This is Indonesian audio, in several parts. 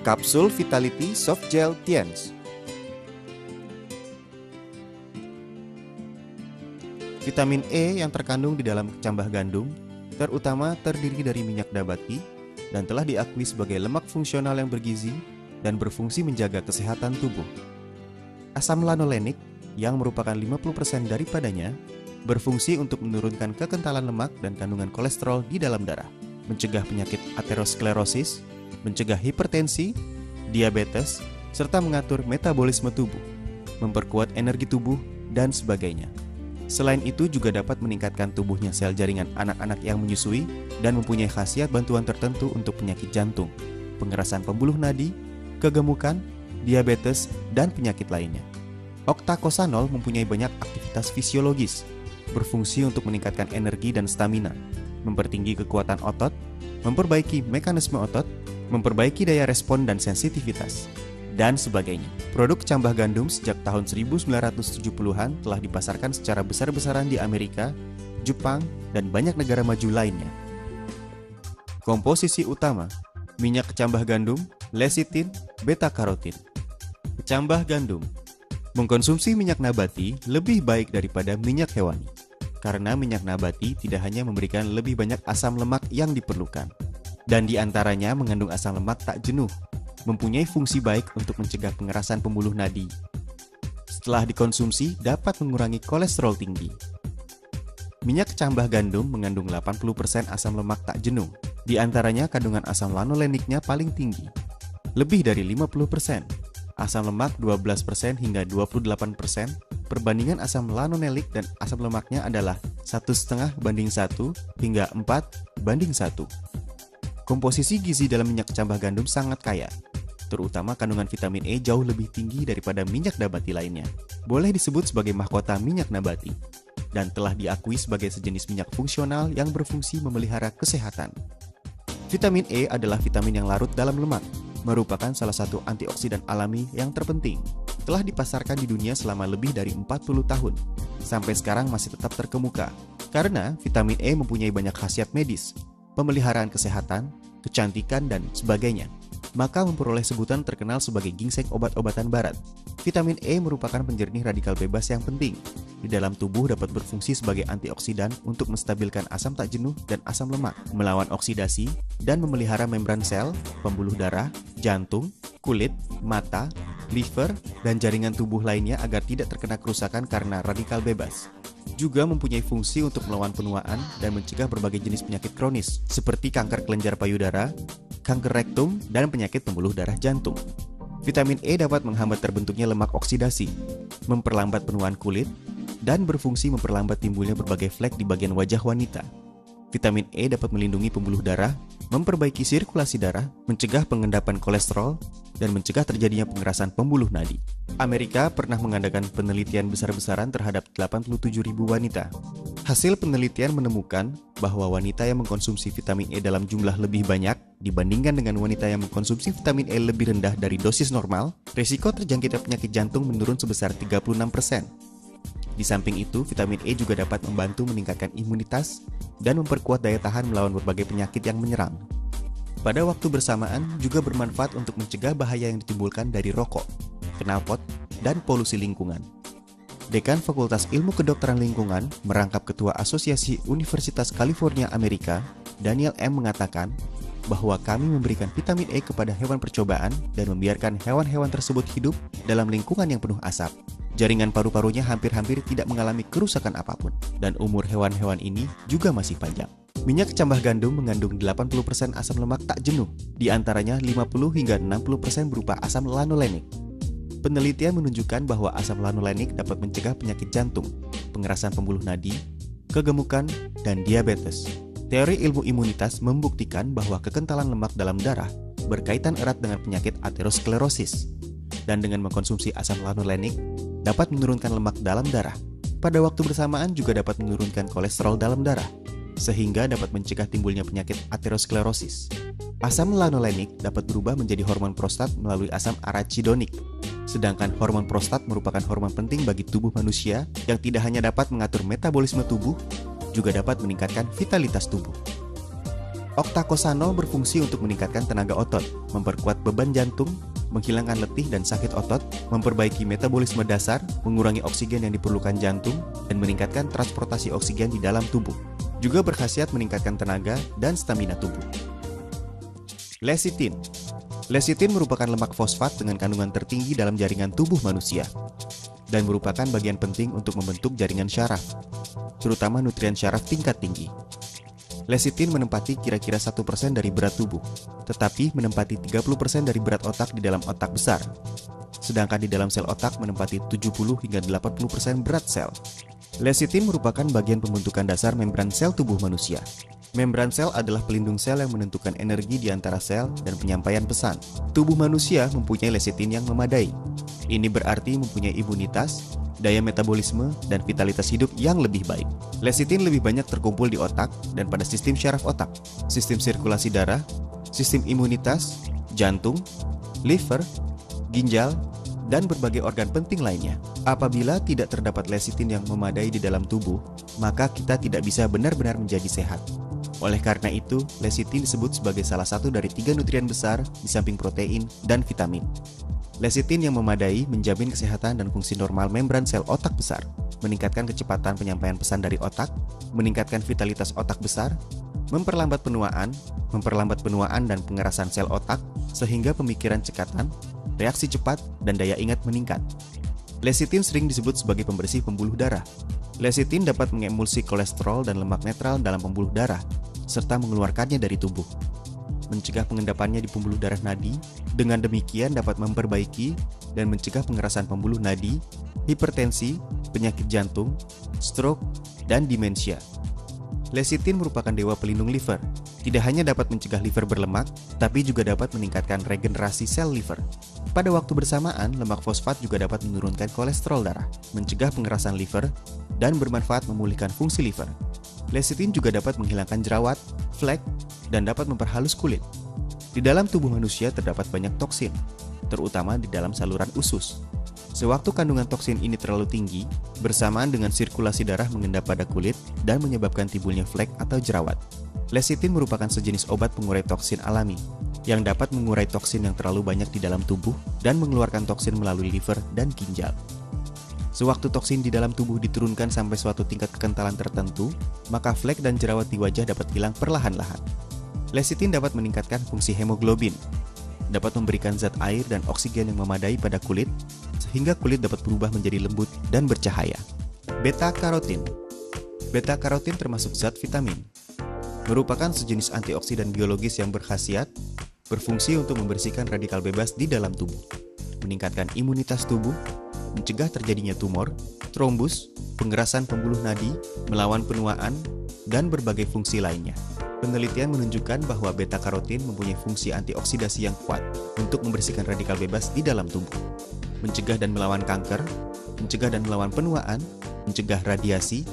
Kapsul Vitality Soft Gel Tiens. Vitamin E yang terkandung di dalam kecambah gandum terutama terdiri dari minyak nabati dan telah diakui sebagai lemak fungsional yang bergizi dan berfungsi menjaga kesehatan tubuh. Asam lanolenik yang merupakan 50% daripadanya berfungsi untuk menurunkan kekentalan lemak dan kandungan kolesterol di dalam darah, mencegah penyakit aterosklerosis, mencegah hipertensi, diabetes, serta mengatur metabolisme tubuh, memperkuat energi tubuh, dan sebagainya. Selain itu juga dapat meningkatkan tubuhnya sel jaringan anak-anak yang menyusui dan mempunyai khasiat bantuan tertentu untuk penyakit jantung, pengerasan pembuluh nadi, kegemukan, diabetes, dan penyakit lainnya. Oktakosanol mempunyai banyak aktivitas fisiologis, berfungsi untuk meningkatkan energi dan stamina, mempertinggi kekuatan otot, memperbaiki mekanisme otot, memperbaiki daya respon dan sensitivitas, dan sebagainya. Produk cambah gandum sejak tahun 1970-an telah dipasarkan secara besar-besaran di Amerika, Jepang, dan banyak negara maju lainnya. Komposisi utama: minyak kecambah gandum, lecitin, beta-karotin. Kecambah gandum. Mengkonsumsi minyak nabati lebih baik daripada minyak hewani, karena minyak nabati tidak hanya memberikan lebih banyak asam lemak yang diperlukan, dan di antaranya mengandung asam lemak tak jenuh, mempunyai fungsi baik untuk mencegah pengerasan pembuluh nadi. Setelah dikonsumsi, dapat mengurangi kolesterol tinggi. Minyak kecambah gandum mengandung 80% asam lemak tak jenuh, di antaranya kandungan asam lanoleniknya paling tinggi, lebih dari 50%. Asam lemak 12% hingga 28%, perbandingan asam lanolenik dan asam lemaknya adalah 1,5 banding 1 hingga 4 banding 1. Komposisi gizi dalam minyak kecambah gandum sangat kaya, terutama kandungan vitamin E jauh lebih tinggi daripada minyak nabati lainnya. Boleh disebut sebagai mahkota minyak nabati, dan telah diakui sebagai sejenis minyak fungsional yang berfungsi memelihara kesehatan. Vitamin E adalah vitamin yang larut dalam lemak, merupakan salah satu antioksidan alami yang terpenting. Telah dipasarkan di dunia selama lebih dari 40 tahun. Sampai sekarang masih tetap terkemuka, karena vitamin E mempunyai banyak khasiat medis, pemeliharaan kesehatan, kecantikan, dan sebagainya. Maka memperoleh sebutan terkenal sebagai ginseng obat-obatan barat. Vitamin E merupakan penjernih radikal bebas yang penting. Di dalam tubuh dapat berfungsi sebagai antioksidan untuk menstabilkan asam tak jenuh dan asam lemak, melawan oksidasi, dan memelihara membran sel, pembuluh darah, jantung, kulit, mata, liver, dan jaringan tubuh lainnya agar tidak terkena kerusakan karena radikal bebas. Juga mempunyai fungsi untuk melawan penuaan dan mencegah berbagai jenis penyakit kronis, seperti kanker kelenjar payudara, kanker rektum, dan penyakit pembuluh darah jantung. Vitamin E dapat menghambat terbentuknya lemak oksidasi, memperlambat penuaan kulit, dan berfungsi memperlambat timbulnya berbagai flek di bagian wajah wanita. Vitamin E dapat melindungi pembuluh darah, memperbaiki sirkulasi darah, mencegah pengendapan kolesterol, dan mencegah terjadinya pengerasan pembuluh nadi. Amerika pernah mengadakan penelitian besar-besaran terhadap 87.000 wanita. Hasil penelitian menemukan bahwa wanita yang mengkonsumsi vitamin E dalam jumlah lebih banyak dibandingkan dengan wanita yang mengkonsumsi vitamin E lebih rendah dari dosis normal, risiko terjangkitnya penyakit jantung menurun sebesar 36%. Di samping itu, vitamin E juga dapat membantu meningkatkan imunitas dan memperkuat daya tahan melawan berbagai penyakit yang menyerang. Pada waktu bersamaan juga bermanfaat untuk mencegah bahaya yang ditimbulkan dari rokok, knalpot, dan polusi lingkungan. Dekan Fakultas Ilmu Kedokteran Lingkungan, merangkap Ketua Asosiasi Universitas California Amerika, Daniel M. mengatakan bahwa kami memberikan vitamin E kepada hewan percobaan dan membiarkan hewan-hewan tersebut hidup dalam lingkungan yang penuh asap. Jaringan paru-parunya hampir-hampir tidak mengalami kerusakan apapun, dan umur hewan-hewan ini juga masih panjang. Minyak kecambah gandum mengandung 80% asam lemak tak jenuh, di antaranya 50 hingga 60% berupa asam lanolenik. Penelitian menunjukkan bahwa asam lanolenik dapat mencegah penyakit jantung, pengerasan pembuluh nadi, kegemukan, dan diabetes. Teori ilmu imunitas membuktikan bahwa kekentalan lemak dalam darah berkaitan erat dengan penyakit aterosklerosis, dan dengan mengkonsumsi asam lanolenik dapat menurunkan lemak dalam darah. Pada waktu bersamaan juga dapat menurunkan kolesterol dalam darah, sehingga dapat mencegah timbulnya penyakit aterosklerosis. Asam lanolenik dapat berubah menjadi hormon prostat melalui asam arachidonik. Sedangkan hormon prostat merupakan hormon penting bagi tubuh manusia yang tidak hanya dapat mengatur metabolisme tubuh, juga dapat meningkatkan vitalitas tubuh. Octacosano berfungsi untuk meningkatkan tenaga otot, memperkuat beban jantung, menghilangkan letih dan sakit otot, memperbaiki metabolisme dasar, mengurangi oksigen yang diperlukan jantung, dan meningkatkan transportasi oksigen di dalam tubuh. Juga berkhasiat meningkatkan tenaga dan stamina tubuh. Lecitin. Lecitin merupakan lemak fosfat dengan kandungan tertinggi dalam jaringan tubuh manusia dan merupakan bagian penting untuk membentuk jaringan syaraf, terutama nutrien syaraf tingkat tinggi. Lecitin menempati kira-kira 1% dari berat tubuh, tetapi menempati 30% dari berat otak di dalam otak besar. Sedangkan di dalam sel otak menempati 70 hingga 80% berat sel. Lecitin merupakan bagian pembentukan dasar membran sel tubuh manusia. Membran sel adalah pelindung sel yang menentukan energi di antara sel dan penyampaian pesan. Tubuh manusia mempunyai lecitin yang memadai. Ini berarti mempunyai imunitas, daya metabolisme, dan vitalitas hidup yang lebih baik. Lecitin lebih banyak terkumpul di otak dan pada sistem syaraf otak, sistem sirkulasi darah, sistem imunitas, jantung, liver, ginjal, dan berbagai organ penting lainnya. Apabila tidak terdapat lecitin yang memadai di dalam tubuh, maka kita tidak bisa benar-benar menjadi sehat. Oleh karena itu, lecitin disebut sebagai salah satu dari 3 nutrien besar di samping protein dan vitamin. Lecitin yang memadai menjamin kesehatan dan fungsi normal membran sel otak besar, meningkatkan kecepatan penyampaian pesan dari otak, meningkatkan vitalitas otak besar, memperlambat penuaan dan pengerasan sel otak, sehingga pemikiran cekatan, reaksi cepat, dan daya ingat meningkat. Lecitin sering disebut sebagai pembersih pembuluh darah. Lecitin dapat mengemulsi kolesterol dan lemak netral dalam pembuluh darah, serta mengeluarkannya dari tubuh, mencegah pengendapannya di pembuluh darah nadi. Dengan demikian dapat memperbaiki dan mencegah pengerasan pembuluh nadi, hipertensi, penyakit jantung, stroke, dan demensia. Lecitin merupakan dewa pelindung liver. Tidak hanya dapat mencegah liver berlemak, tapi juga dapat meningkatkan regenerasi sel liver. Pada waktu bersamaan, lemak fosfat juga dapat menurunkan kolesterol darah, mencegah pengerasan liver, dan bermanfaat memulihkan fungsi liver. Lecitin juga dapat menghilangkan jerawat, flek, dan dapat memperhalus kulit. Di dalam tubuh manusia terdapat banyak toksin, terutama di dalam saluran usus. Sewaktu kandungan toksin ini terlalu tinggi, bersamaan dengan sirkulasi darah mengendap pada kulit dan menyebabkan timbulnya flek atau jerawat. Lecitin merupakan sejenis obat pengurai toksin alami, yang dapat mengurai toksin yang terlalu banyak di dalam tubuh dan mengeluarkan toksin melalui liver dan ginjal. Sewaktu toksin di dalam tubuh diturunkan sampai suatu tingkat kekentalan tertentu, maka flek dan jerawat di wajah dapat hilang perlahan-lahan. Lecitin dapat meningkatkan fungsi hemoglobin, dapat memberikan zat air dan oksigen yang memadai pada kulit, sehingga kulit dapat berubah menjadi lembut dan bercahaya. Beta-karotin. Beta-karotin termasuk zat vitamin. Merupakan sejenis antioksidan biologis yang berkhasiat, berfungsi untuk membersihkan radikal bebas di dalam tubuh, meningkatkan imunitas tubuh, mencegah terjadinya tumor, trombus, pengerasan pembuluh nadi, melawan penuaan, dan berbagai fungsi lainnya. Penelitian menunjukkan bahwa beta-karotin mempunyai fungsi antioksidasi yang kuat untuk membersihkan radikal bebas di dalam tubuh, mencegah dan melawan kanker, mencegah dan melawan penuaan, mencegah radiasi,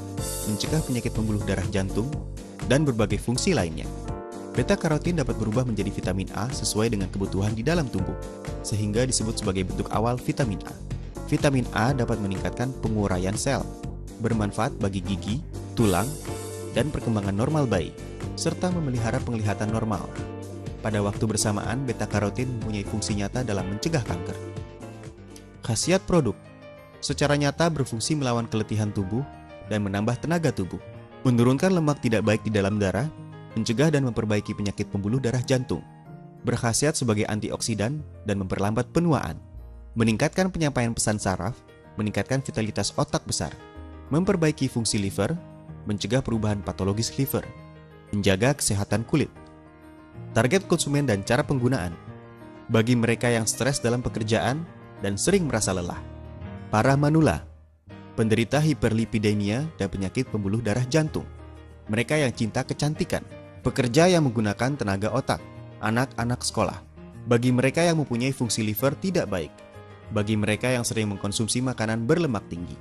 mencegah penyakit pembuluh darah jantung, dan berbagai fungsi lainnya. Beta-karotin dapat berubah menjadi vitamin A sesuai dengan kebutuhan di dalam tubuh, sehingga disebut sebagai bentuk awal vitamin A. Vitamin A dapat meningkatkan penguraian sel, bermanfaat bagi gigi, tulang, dan perkembangan normal bayi, serta memelihara penglihatan normal. Pada waktu bersamaan, beta-karotin mempunyai fungsi nyata dalam mencegah kanker. Khasiat produk secara nyata berfungsi melawan keletihan tubuh dan menambah tenaga tubuh, menurunkan lemak tidak baik di dalam darah, mencegah dan memperbaiki penyakit pembuluh darah jantung, berkhasiat sebagai antioksidan dan memperlambat penuaan, meningkatkan penyampaian pesan saraf, meningkatkan vitalitas otak besar, memperbaiki fungsi liver, mencegah perubahan patologis liver, menjaga kesehatan kulit. Target konsumen dan cara penggunaan. Bagi mereka yang stres dalam pekerjaan dan sering merasa lelah. Para manula, penderita hiperlipidemia dan penyakit pembuluh darah jantung. Mereka yang cinta kecantikan, pekerja yang menggunakan tenaga otak, anak-anak sekolah. Bagi mereka yang mempunyai fungsi liver tidak baik. Bagi mereka yang sering mengkonsumsi makanan berlemak tinggi.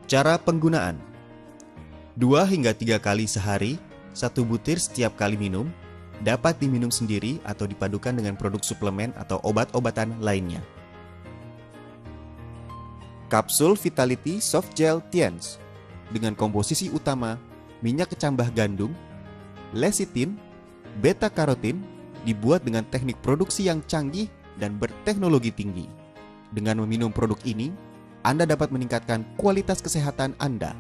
Cara penggunaan. 2 hingga 3 kali sehari, 1 butir setiap kali minum, dapat diminum sendiri atau dipadukan dengan produk suplemen atau obat-obatan lainnya. Kapsul Vitality Soft Gel Tiens dengan komposisi utama minyak kecambah gandum, Lecithin, beta-karotin dibuat dengan teknik produksi yang canggih dan berteknologi tinggi. Dengan meminum produk ini, Anda dapat meningkatkan kualitas kesehatan Anda